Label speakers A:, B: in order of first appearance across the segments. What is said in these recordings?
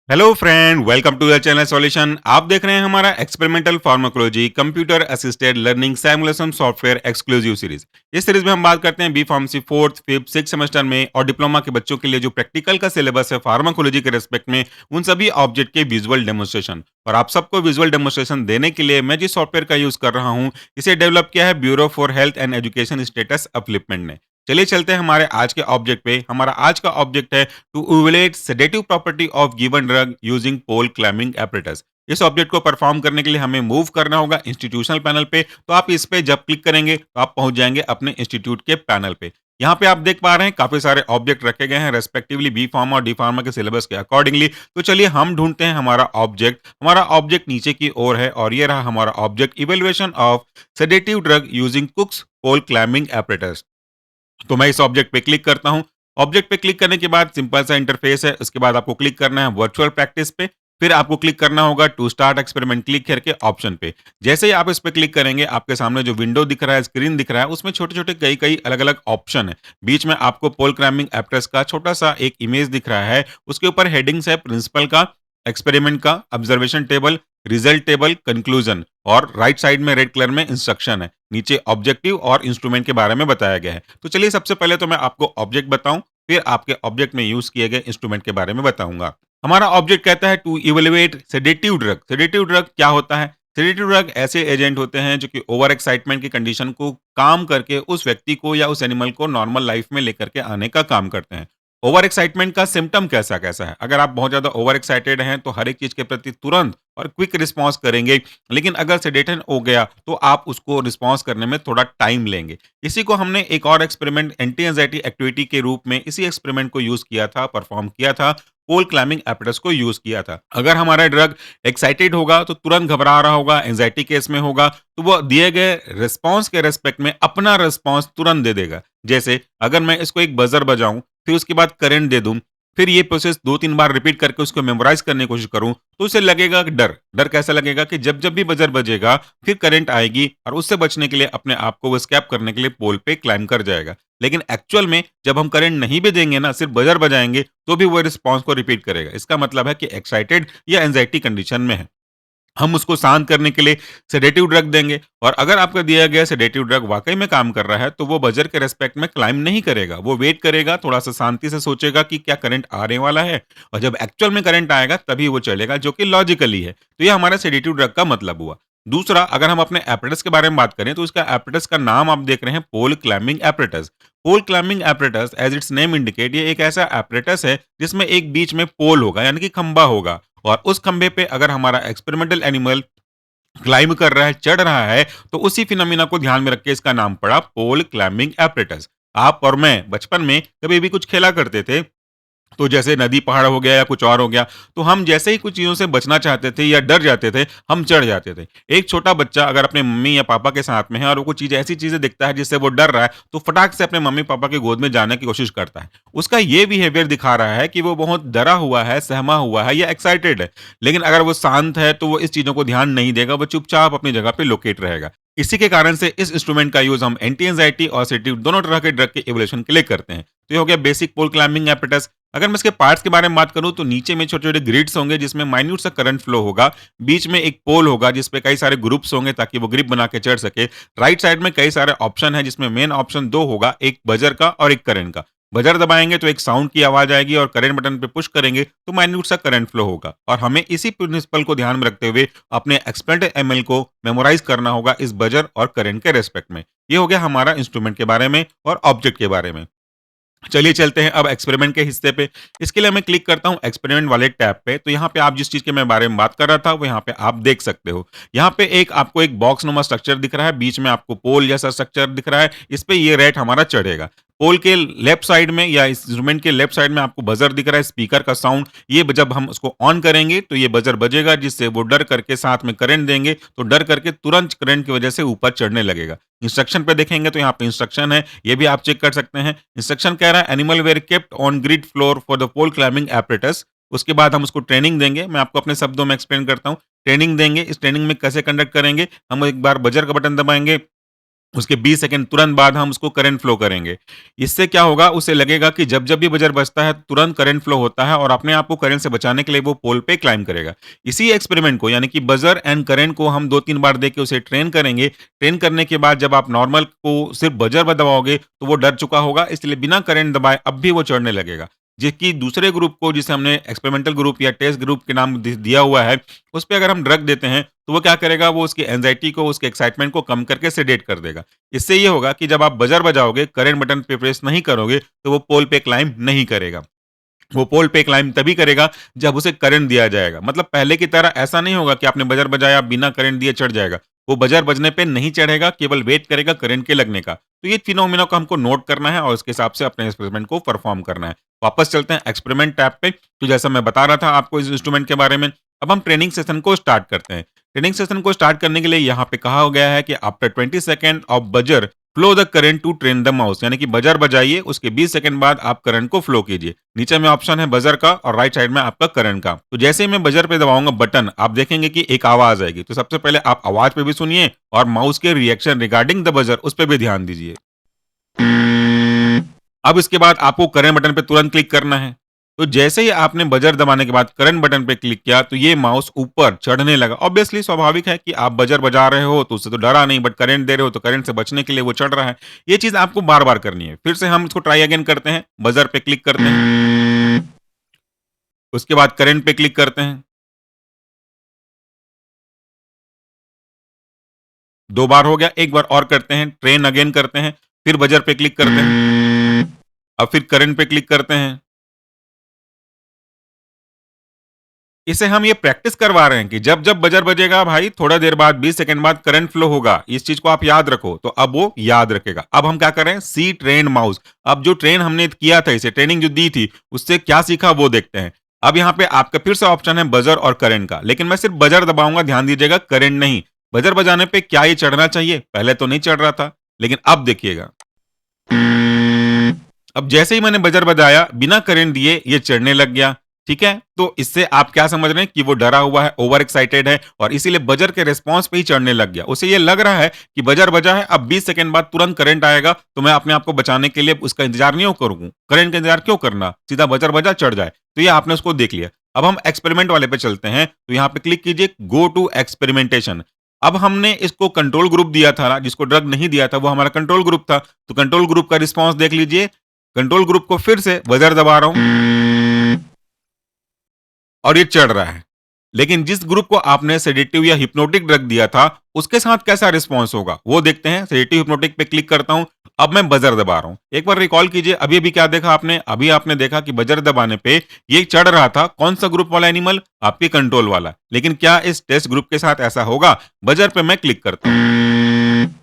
A: Hello friend, welcome to the channel solution. आप देख रहे हैं हमारा experimental pharmacology computer assisted learning simulation software exclusive series. इस सीरीज में हम बात करते हैं B pharmacy fourth fifth six semester में और डिप्लोमा के बच्चों के लिए जो प्रैक्टिकल का सिलेबस है फार्माकोलॉजी के रेस्पेक्ट में, उन सभी ऑब्जेक्ट के विजुअल डेमोन्स्ट्रेशन। और आप सबको विजुअल डेमोन्स्ट्रेशन देने के लिए मैं जिस सॉफ्टवेयर का यूज कर रहा हूँ, इसे डेवलप किया है bureau for health and education status upliftment ने। चलिए चलते हैं हमारे आज के ऑब्जेक्ट पे। हमारा आज का ऑब्जेक्ट है to evaluate sedative property of given drug using pole climbing apparatus। इस ऑब्जेक्ट को परफॉर्म करने के लिए हमें मूव करना होगा इंस्टीट्यूशनल पैनल पे। तो आप इस पे जब क्लिक करेंगे तो आप पहुंच जाएंगे अपने इंस्टीट्यूट के पैनल पे। यहाँ पे आप देख पा रहे हैं काफी सारे ऑब्जेक्ट रखे गए हैं रेस्पेक्टिवली बी फार्मा और डी फार्मा के सिलेबस के अकॉर्डिंगली। तो चलिए हम ढूंढते हैं हमारा ऑब्जेक्ट। हमारा ऑब्जेक्ट नीचे की ओर है और ये रहा हमारा object, evaluation of sedative drug using Cook's pole climbing apparatus। तो मैं इस ऑब्जेक्ट पे क्लिक करता हूँ। ऑब्जेक्ट पे क्लिक करने के बाद सिंपल सा इंटरफेस है। उसके बाद आपको क्लिक करना है वर्चुअल प्रैक्टिस पे। फिर आपको क्लिक करना होगा टू स्टार्ट एक्सपेरिमेंट क्लिक करके ऑप्शन पे। जैसे ही आप इस पे क्लिक करेंगे, आपके सामने जो विंडो दिख रहा है, स्क्रीन दिख रहा है, उसमें छोटे-छोटे कई-कई अलग-अलग ऑप्शन है। बीच में आपको पोल क्लाइंबिंग apparatus का छोटा-सा एक इमेज दिख रहा है। उसके ऊपर हेडिंग्स है प्रिंसिपल का, एक्सपेरिमेंट का, observation table, result table, conclusion और राइट साइड में रेड कलर में इंस्ट्रक्शन है। नीचे ऑब्जेक्टिव और इंस्ट्रूमेंट के बारे में बताया गया है। तो चलिए सबसे पहले तो मैं आपको ऑब्जेक्ट बताऊं, फिर आपके ऑब्जेक्ट में यूज किए गए इंस्ट्रूमेंट के बारे में बताऊंगा। हमारा ऑब्जेक्ट कहता है to evaluate sedative drug. Sedative drug क्या होता है? सेडेटिव ड्रग ऐसे एजेंट होते हैं जो कि ओवर एक्साइटमेंट की कंडीशन को काम करके उस व्यक्ति को या उस एनिमल को नॉर्मल लाइफ में लेकर के आने का काम करते हैं। ओवर एक्साइटमेंट का सिम्टम कैसा कैसा है? अगर आप बहुत ज्यादा ओवर एक्साइटेड हैं तो हर एक चीज के प्रति तुरंत और क्विक रिस्पॉन्स करेंगे। लेकिन अगर सेडेशन हो गया तो आप उसको रिस्पॉन्स करने में थोड़ा टाइम लेंगे। इसी को हमने एक और एक्सपेरिमेंट एंटी एंजाइटी एक्टिविटी के रूप में इसी एक्सपेरिमेंट को यूज किया था, परफॉर्म किया था, पोल क्लाइंबिंग apparatus को यूज किया था। अगर हमारा ड्रग एक्साइटेड होगा तो तुरंत घबरा रहा होगा, एंजाइटी केस में होगा तो वो दिए गए रिस्पॉन्स के रेस्पेक्ट में अपना रिस्पॉन्स तुरंत दे देगा। जैसे अगर मैं इसको एक बजर बजाऊं, फिर उसके बाद करंट दे दूं, फिर ये प्रोसेस 2-3 बार रिपीट करके उसको मेमोराइज करने की कोशिश करूं, तो उसे लगेगा कि डर। डर कैसा लगेगा कि जब-जब भी बजर बजेगा, फिर करंट आएगी और उससे बचने के लिए अपने आप को वो एस्केप करने के लिए पोल पे क्लाइंब कर जाएगा। लेकिन एक्चुअल में जब हम करंट नहीं भी देंगे ना, सिर्फ बजर बजाएंगे, तो भी वो रिस्पॉन्स को रिपीट करेगा। इसका मतलब है कि एक्साइटेड या एंजाइटी कंडीशन में है। हम उसको शांत करने के लिए सेडेटिव ड्रग देंगे और अगर आपका दिया गया सेडेटिव ड्रग वाकई में काम कर रहा है तो वो बजर के रेस्पेक्ट में क्लाइम नहीं करेगा। वो वेट करेगा, थोड़ा सा शांति से सोचेगा कि क्या करंट आने वाला है, और जब एक्चुअल में करंट आएगा तभी वो चलेगा, जो कि लॉजिकली है। तो ये हमारा सेडेटिव ड्रग का मतलब हुआ। दूसरा, अगर हम अपने एपरेटस के बारे में बात करें तो इसका एपरेटस का नाम आप देख रहे हैं, pole climbing apparatus. Pole climbing apparatus as it's name indicate, ये एक ऐसा एपरेटस है जिसमें एक बीच में पोल होगा यानी कि खंबा होगा, और उस खंबे पे अगर हमारा एक्सपेरिमेंटल एनिमल क्लाइंब कर रहा है, चढ़ रहा है, तो उसी फिनोमिना को ध्यान में रख के इसका नाम पड़ा पोल क्लाइंबिंग एपरेटस। आप और मैं बचपन में कभी भी कुछ खेला करते थे, तो जैसे नदी पहाड़ हो गया या कुछ और हो गया, तो हम जैसे ही कुछ चीज़ों से बचना चाहते थे या डर जाते थे, हम चढ़ जाते थे। एक छोटा बच्चा अगर अपने मम्मी या पापा के साथ में है और वो कुछ चीज़ ऐसी चीज़ें दिखता है जिससे वो डर रहा है, तो फटाक से अपने मम्मी-पापा की गोद में जाने की कोशिश करता है। उसका ये बिहेवियर दिखा रहा है कि वो बहुत डरा हुआ है, सहमा हुआ है या एक्साइटेड है। लेकिन अगर वो शांत है तो वो इस चीज़ों को ध्यान नहीं देगा, वो चुपचाप अपनी जगह पे लोकेट रहेगा। इसी के कारण से इस इंस्ट्रूमेंट का यूज़ हम एंटी एंजाइटी और सेडेटिव दोनों तरह के ड्रग के इवैल्यूएशन के लिए करते हैं। तो ये हो गया बेसिक पोल क्लाइंबिंग एपरेटस। अगर मैं इसके पार्ट्स के बारे में बात करूँ तो नीचे में छोटे-छोटे ग्रिड्स होंगे जिसमें माइन्यूट सा करंट फ्लो होगा। बीच में एक पोल होगा जिस पे कई सारे ग्रुप्स होंगे ताकि वो ग्रिप बना के चढ़ सके। राइट साइड में कई सारे ऑप्शन हैं जिसमें मेन ऑप्शन 2 होगा, एक बजर का और एक करंट का। बजर दबाएँगे तो एक साउंड की आवाज़ आएगी और करंट बटन पे पुश करेंगे तो माइन्यूट सा करंट फ्लो होगा, और हमें इसी प्रिंसिपल को ध्यान में रखते हुए अपने एक्सपेरिमेंटल एमएल को मेमोराइज़ करना होगा इस बजर और करंट के रिस्पेक्ट में। ये हो गया हमारा इंस्ट्रूमेंट के बारे में और ऑब्जेक्ट के बारे में। चलिए चलते हैं अब एक्सपेरिमेंट के हिस्से पे। इसके लिए मैं क्लिक करता हूँ एक्सपेरिमेंट वाले टैब पे। तो यहाँ पे आप जिस चीज़ के मैं बारे में बात कर रहा था वो यहाँ पे आप देख सकते हो। यहाँ पे एक आपको एक बॉक्स नुमा स्ट्रक्चर दिख रहा है, बीच में आपको पोल जैसा स्ट्रक्चर दिख रहा है, इस पे ये रैट हमारा चढ़ेगा। पोल के लेफ्ट साइड में या इस इंस्ट्रूमेंट के लेफ्ट साइड में आपको बजर दिख रहा है, स्पीकर का साउंड। ये जब हम उसको ऑन करेंगे तो ये बजर बजेगा, जिससे वो डर करके साथ में करंट देंगे, तो डर करके तुरंत करंट की वजह से ऊपर चढ़ने लगेगा। इंस्ट्रक्शन पे देखेंगे तो यहाँ पे इंस्ट्रक्शन है, ये भी आप चेक कर सकते हैं। इंस्ट्रक्शन कह रहा है animal were kept on grid floor for the pole climbing apparatus. उसके बाद हम उसको ट्रेनिंग देंगे। मैं आपको अपने शब्दों में एक्सप्लेन करता हूँ। ट्रेनिंग देंगे, इस ट्रेनिंग में कैसे कंडक्ट करेंगे, हम एक बार बजर का बटन दबाएंगे, उसके 20 सेकंड तुरंत बाद हम उसको करंट फ्लो करेंगे। इससे क्या होगा, उसे लगेगा कि जब-जब भी बजर बजता है तुरंत करंट फ्लो होता है और अपने आप को करंट से बचाने के लिए वो पोल पे क्लाइंब करेगा। इसी एक्सपेरिमेंट को यानी कि बजर एंड करंट को हम 2-3 बार देके उसे ट्रेन करेंगे। ट्रेन करने के बाद जब आप नॉर्मल को सिर्फ बजर दबाओगे तो वो डर चुका होगा, इसलिए बिना करंट दबाए अब भी वो चढ़ने लगेगा। जबकि दूसरे ग्रुप को जिसे हमने एक्सपेरिमेंटल ग्रुप या टेस्ट ग्रुप के नाम दिया हुआ है, उस पे अगर हम ड्रग देते हैं तो वो क्या करेगा, वो उसकी एंग्जायटी को, उसके एक्साइटमेंट को कम करके सेडेट कर देगा। इससे ये होगा कि जब आप बजर बजाओगे, करंट बटन पे प्रेस नहीं करोगे, तो वो पोल पे क्लाइंब नहीं करेगा। वो पोल पे क्लाइंब तभी करेगा जब उसे करंट दिया जाएगा। मतलब पहले की तरह ऐसा नहीं होगा कि आपने बजर बजाया, बिना करंट दिए चढ़ जाएगा। वो बजर बजने पे नहीं चढ़ेगा, केवल वेट करेगा करंट के लगने का। तो ये फिनोमेना को हमको नोट करना है और उसके हिसाब से अपने एक्सपेरिमेंट को परफॉर्म करना है। वापस चलते हैं एक्सपेरिमेंट टैब पे। तो जैसा मैं बता रहा था आपको इस इंस्ट्रूमेंट के बारे में, अब हम ट्रेनिंग सेशन को स्टार्ट करते हैं। ट्रेनिंग सेशन को स्टार्ट करने के लिए यहाँ पे कहा गया है कि after 20 second of buzzer flow the current to train the mouse, यानी कि बजर बजाइए, उसके 20 सेकंड बाद आप करंट को फ्लो कीजिए। नीचे में ऑप्शन है बजर का और राइट साइड में आपका करंट का। तो जैसे ही मैं बजर पे दबाऊंगा बटन, आप देखेंगे कि एक आवाज आएगी। तो सबसे पहले आप आवाज पे भी सुनिए और माउस के रिएक्शन रिगार्डिंग द बजर उस पर भी ध्यान दीजिए। अब इसके बाद आपको करंट बटन पे तुरंत क्लिक करना है। तो जैसे ही आपने बजर दबाने के बाद करंट बटन पे क्लिक किया तो ये माउस ऊपर चढ़ने लगा। ऑब्वियसली स्वाभाविक है कि आप बजर बजा रहे हो तो उससे तो डरा नहीं, बट करंट दे रहे हो तो करंट से बचने के लिए वो चढ़ रहा है। ये चीज आपको बार-बार करनी है। फिर से हम इसको ट्राई अगेन करते हैं। बजर पे क्लिक करते हैं। उसके बाद करंट पे क्लिक करते हैं। 2 बार हो गया, एक बार और करते हैं। ट्रेन अगेन करते हैं। फिर बजर पे क्लिक करते हैं। अब फिर करंट पे क्लिक करते हैं। इसे हम ये प्रैक्टिस करवा रहे हैं कि जब-जब बजर बजेगा भाई, थोड़ा देर बाद 20 सेकंड बाद करंट फ्लो होगा। इस चीज़ को आप याद रखो। तो अब वो याद रखेगा। अब हम क्या कर रहे हैं, सी ट्रेन माउस। अब जो ट्रेन हमने किया था, इसे ट्रेनिंग जो दी थी, उससे क्या सीखा वो देखते हैं। अब यहाँ पे आपका फिर से ऑप्शन है बजर और करंट का, लेकिन मैं सिर्फ बजर दबाऊंगा, ध्यान दीजिएगा, करंट नहीं। बजर बजाने पे क्या ये चढ़ना चाहिए? पहले तो नहीं चढ़ रहा था, लेकिन अब देखिएगा। अब जैसे ही मैंने बजर बजाया, बिना करंट दिए ये चढ़ने लग गया। ठीक है? तो इससे आप क्या समझ रहे हैं कि वो डरा हुआ है, ओवर एक्साइटेड है और इसीलिए बजर के रिस्पॉन्स पे ही चढ़ने लग गया। उसे ये लग रहा है कि बजर बजा है, अब 20 सेकंड बाद तुरंत करंट आएगा, तो मैं अपने आप को बचाने के लिए उसका इंतजार नहीं करूँ। करंट का इंतजार क्यों करना? सीधा बजर बजा, चढ़ जाए। तो ये आपने उसको देख लिया। अब हम एक्सपेरिमेंट वाले पे चलते हैं। तो यहाँ पे क्लिक कीजिए, गो टू एक्सपेरिमेंटेशन। अब हमने इसको कंट्रोल ग्रुप दिया था ना, जिसको ड्रग नहीं दिया था, वो हमारा कंट्रोल ग्रुप था। तो कंट्रोल ग्रुप का रिस्पॉन्स देख लीजिए। कंट्रोल ग्रुप को फिर से बजर दबा रहा हूं और ये चढ़ रहा है। लेकिन जिस ग्रुप को आपने सेडेटिव या हिप्नोटिक ड्रग दिया था, उसके साथ कैसा रिस्पॉन्स होगा वो देखते हैं। सेडेटिव हिप्नोटिक पे क्लिक करता हूं। अब मैं बजर दबा रहा हूं। एक बार रिकॉल कीजिए, अभी अभी क्या देखा आपने? अभी आपने देखा कि बजर दबाने पे ये चढ़ रहा था। कौन सा ग्रुप वाला एनिमल? आपके कंट्रोल वाला। लेकिन क्या इस टेस्ट ग्रुप के साथ ऐसा होगा? बजर पे मैं क्लिक करता हूं।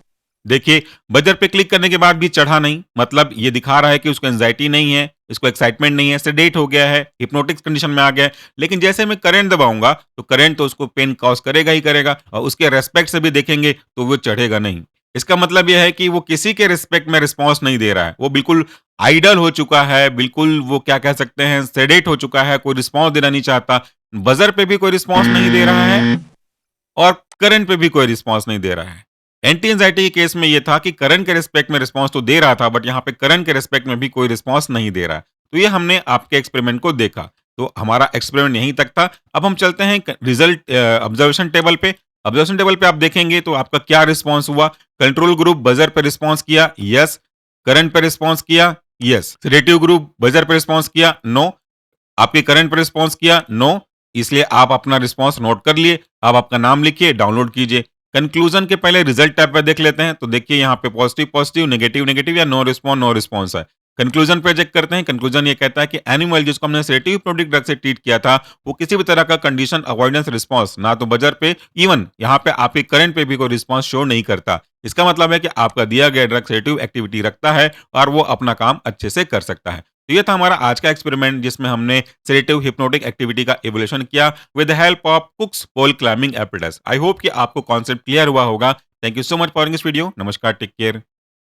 A: देखिए, बजर पे क्लिक करने के बाद भी चढ़ा नहीं, मतलब ये दिखा रहा है कि उसको एंजाइटी नहीं है, इसको एक्साइटमेंट नहीं है, सेडेट हो गया है, हिप्नोटिक कंडीशन में आ गया है। लेकिन जैसे मैं करंट दबाऊंगा तो करंट तो उसको पेन कॉज करेगा ही करेगा और उसके रेस्पेक्ट से भी देखेंगे तो वो चढ़ेगा नहीं। इसका मतलब यह है कि वो किसी के रिस्पेक्ट में रिस्पॉन्स नहीं दे रहा है। वो बिल्कुल आइडल हो चुका है, बिल्कुल वो क्या कह सकते हैं, सेडेट हो चुका है, कोई रिस्पॉन्स देना नहीं चाहता। बजर पे भी कोई रिस्पॉन्स नहीं दे रहा है और करंट पे भी कोई रिस्पॉन्स नहीं दे रहा है। एंटी एंजाइटी के केस में ये था कि करंट के रिस्पेक्ट में रिस्पॉन्स तो दे रहा था, बट यहाँ पे करंट के रिस्पेक्ट में भी कोई रिस्पॉन्स नहीं दे रहा है। तो ये हमने आपके एक्सपेरिमेंट को देखा। तो हमारा एक्सपेरिमेंट यहीं तक था। अब हम चलते हैं रिजल्ट ऑब्जर्वेशन टेबल पे। ऑब्जर्वेशन टेबल पे आप देखेंगे तो आपका क्या रिस्पॉन्स हुआ। कंट्रोल ग्रुप बजर पे रिस्पॉन्स किया, यस। करंट पे रिस्पॉन्स किया, यस। सेडेटिव ग्रुप बजर पे रिस्पॉन्स किया, नो। आपके करंट पे रिस्पॉन्स किया, नो। इसलिए आप अपना रिस्पॉन्स नोट कर लिए। अब आपका नाम लिखिए, डाउनलोड कीजिए। कंक्लूजन के पहले रिजल्ट टैब पे देख लेते हैं। तो देखिए यहाँ पे पॉजिटिव पॉजिटिव, नेगेटिव नेगेटिव या नो रिस्पॉन्स है। कंक्लूजन पे चेक करते हैं। कंक्लूजन ये कहता है कि एनिमल जिसको हमने सेडेटिव हिप्नोटिक ड्रग से ट्रीट किया था, वो किसी भी तरह का कंडीशन अवॉइडेंस रिस्पॉन्स, ना तो बजर पे, इवन यहाँ पे आपके करंट पे भी कोई रिस्पॉन्स शो नहीं करता। इसका मतलब है कि आपका दिया गया ड्रग सेडेटिव एक्टिविटी रखता है और वो अपना काम अच्छे से कर सकता है। तो ये था हमारा आज का एक्सपेरिमेंट, जिसमें हमने सेडेटिव हिप्नोटिक एक्टिविटी का इवोल्यूशन किया with the help of Cook's pole climbing apparatus. I hope कि आपको कॉन्सेप्ट क्लियर हुआ होगा। Thank you so much for this video. नमस्कार, टेक केयर।